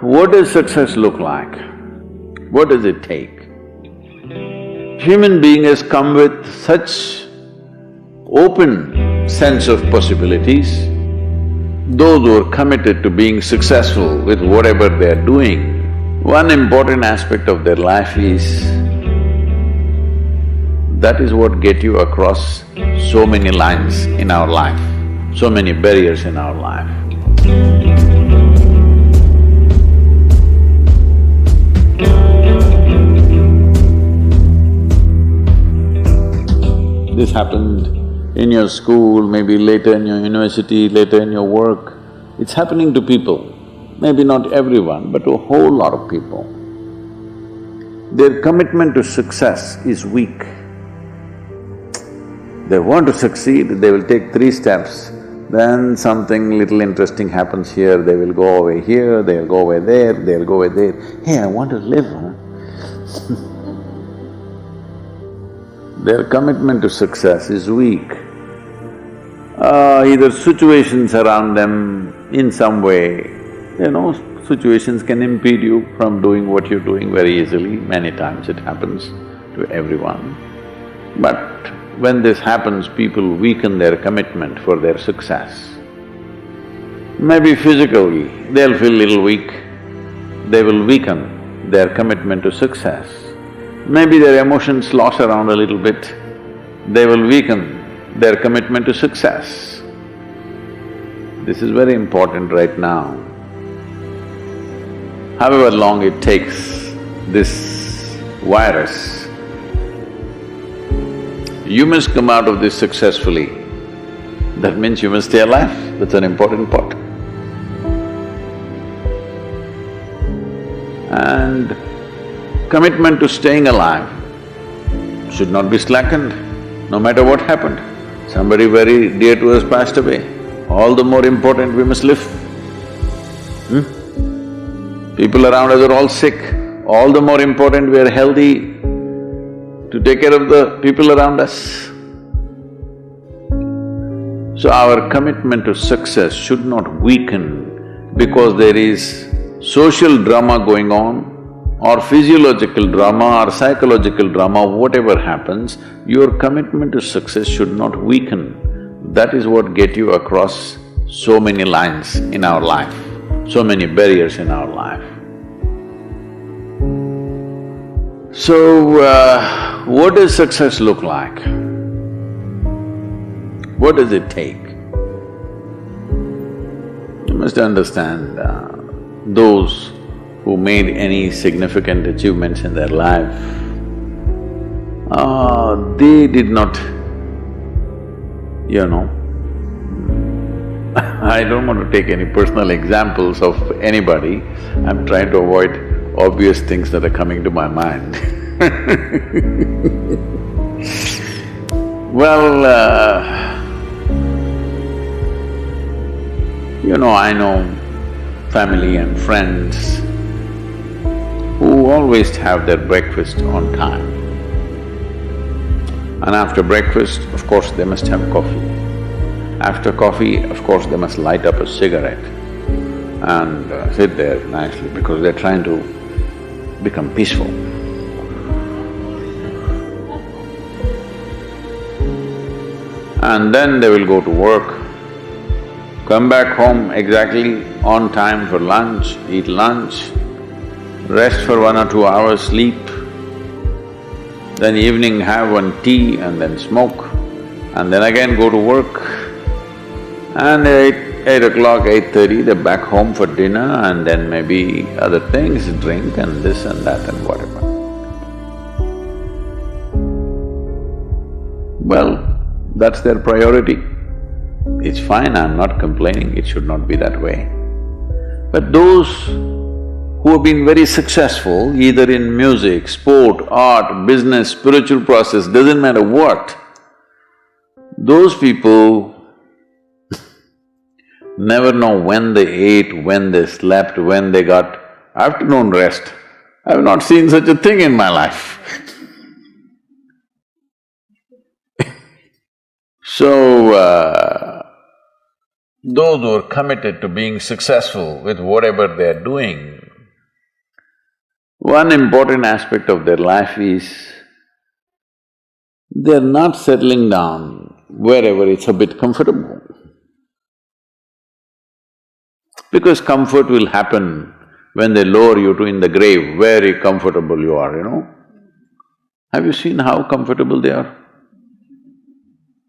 What does success look like? What does it take? Human being has come with such open sense of possibilities. Those who are committed to being successful with whatever they are doing, one important aspect of their life is that is what get you across so many lines in our life, so many barriers in our life. This happened in your school, maybe later in your university, later in your work. It's happening to people, maybe not everyone, but to a whole lot of people. Their commitment to success is weak. They want to succeed, they will take 3 steps, then something little interesting happens here, they will go away here, they'll go away there, they'll go away there. Hey, I want to live, huh? Their commitment to success is weak. Either situations around them in some way, situations can impede you from doing what you're doing very easily. Many times it happens to everyone. But when this happens, people weaken their commitment for their success. Maybe physically, they'll feel little weak, they will weaken their commitment to success. Maybe their emotions slosh around a little bit, they will weaken their commitment to success. This is very important right now. However long it takes, this virus, you must come out of this successfully. That means you must stay alive, that's an important part. And commitment to staying alive should not be slackened, no matter what happened. Somebody very dear to us passed away, all the more important we must live. People around us are all sick, all the more important we are healthy to take care of the people around us. So our commitment to success should not weaken because there is social drama going on, or physiological drama or psychological drama, whatever happens, your commitment to success should not weaken. That is what get you across so many lines in our life, so many barriers in our life. So, what does success look like? What does it take? You must understand, those who made any significant achievements in their life, they did not, I don't want to take any personal examples of anybody, I'm trying to avoid obvious things that are coming to my mind. Well, I know family and friends who always have their breakfast on time. And after breakfast, of course, they must have coffee. After coffee, of course, they must light up a cigarette and sit there nicely because they're trying to become peaceful. And then they will go to work, come back home exactly on time for lunch, eat lunch, rest for 1 or 2 hours, sleep, then evening have one tea and then smoke, and then again go to work. And 8 o'clock, 8:30, they're back home for dinner and then maybe other things, drink and this and that and whatever. Well, that's their priority. It's fine, I'm not complaining, it should not be that way. But those who have been very successful, either in music, sport, art, business, spiritual process, doesn't matter what, those people never know when they ate, when they slept, when they got afternoon rest. I've not seen such a thing in my life. So, those who are committed to being successful with whatever they're doing, One important aspect of their life is they're not settling down wherever it's a bit comfortable. Because comfort will happen when they lower you to in the grave, very comfortable you are, you know. Have you seen how comfortable they are?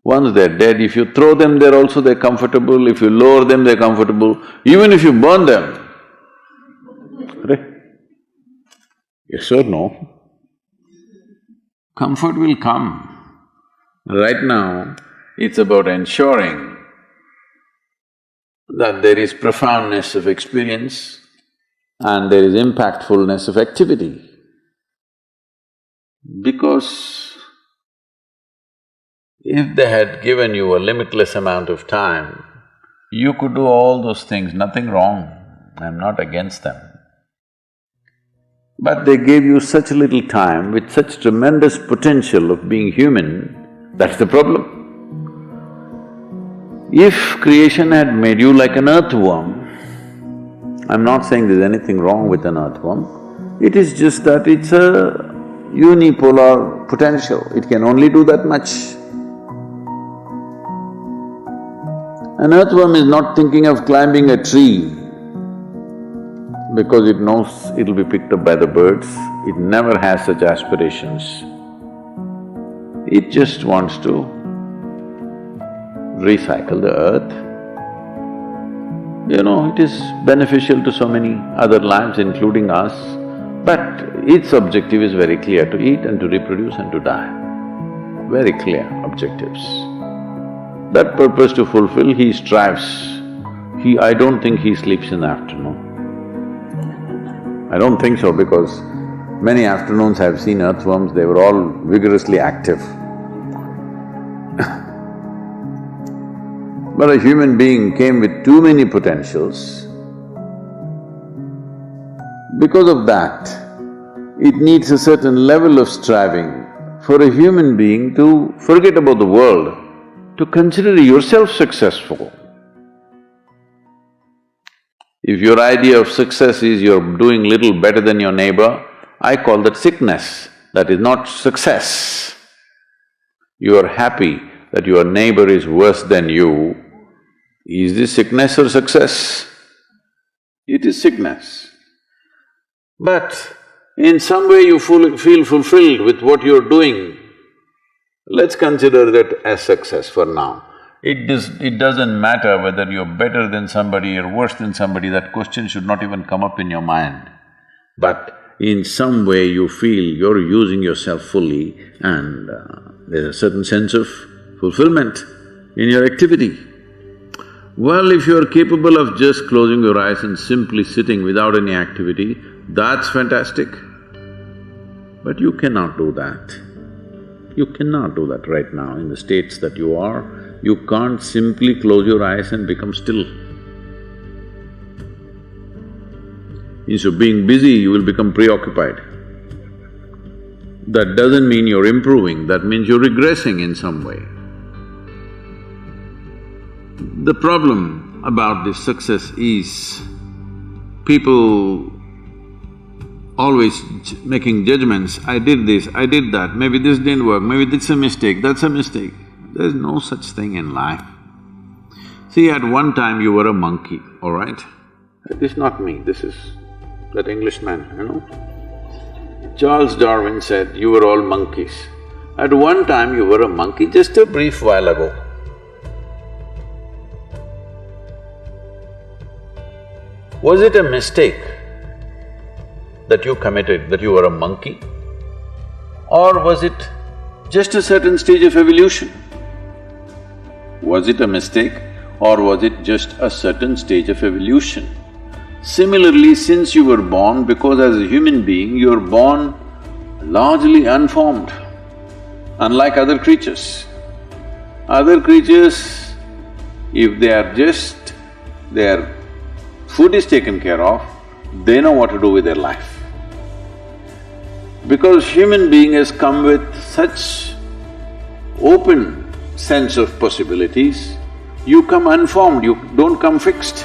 Once they're dead, if you throw them there also they're comfortable, if you lower them they're comfortable, even if you burn them. Right? Yes or no? Comfort will come. Right now, it's about ensuring that there is profoundness of experience and there is impactfulness of activity. Because if they had given you a limitless amount of time, you could do all those things, nothing wrong, I'm not against them. But they gave you such little time with such tremendous potential of being human, that's the problem. If creation had made you like an earthworm, I'm not saying there's anything wrong with an earthworm, it is just that it's a unipolar potential, it can only do that much. An earthworm is not thinking of climbing a tree because it knows it'll be picked up by the birds, it never has such aspirations. It just wants to recycle the earth. You know, it is beneficial to so many other lives including us, but its objective is very clear, to eat and to reproduce and to die. Very clear objectives. That purpose to fulfill, he strives. I don't think he sleeps in the afternoon. I don't think so because many afternoons I've seen earthworms, they were all vigorously active. But a human being came with too many potentials. Because of that, it needs a certain level of striving for a human being to forget about the world, to consider yourself successful. If your idea of success is you're doing little better than your neighbor, I call that sickness, that is not success. You are happy that your neighbor is worse than you. Is this sickness or success? It is sickness. But in some way you feel fulfilled with what you're doing, let's consider that as success for now. It doesn't matter whether you're better than somebody or worse than somebody, that question should not even come up in your mind. But in some way you feel you're using yourself fully and there's a certain sense of fulfillment in your activity. Well, if you're capable of just closing your eyes and simply sitting without any activity, that's fantastic. But you cannot do that. You cannot do that right now in the states that you are. You can't simply close your eyes and become still. Instead of being busy, you will become preoccupied. That doesn't mean you're improving, that means you're regressing in some way. The problem about this success is people always making judgments, I did this, I did that, maybe this didn't work, maybe that's a mistake, that's a mistake. There's no such thing in life. See, at one time you were a monkey, all right? This is not me, this is that Englishman, you know. Charles Darwin said, you were all monkeys. At one time you were a monkey, just a brief while ago. Was it a mistake that you committed, that you were a monkey? Or was it just a certain stage of evolution? Was it a mistake or was it just a certain stage of evolution? Similarly, since you were born, because as a human being, you're born largely unformed, unlike other creatures. Other creatures, if they are just… their food is taken care of, they know what to do with their life. Because human being has come with such open sense of possibilities, you come unformed, you don't come fixed.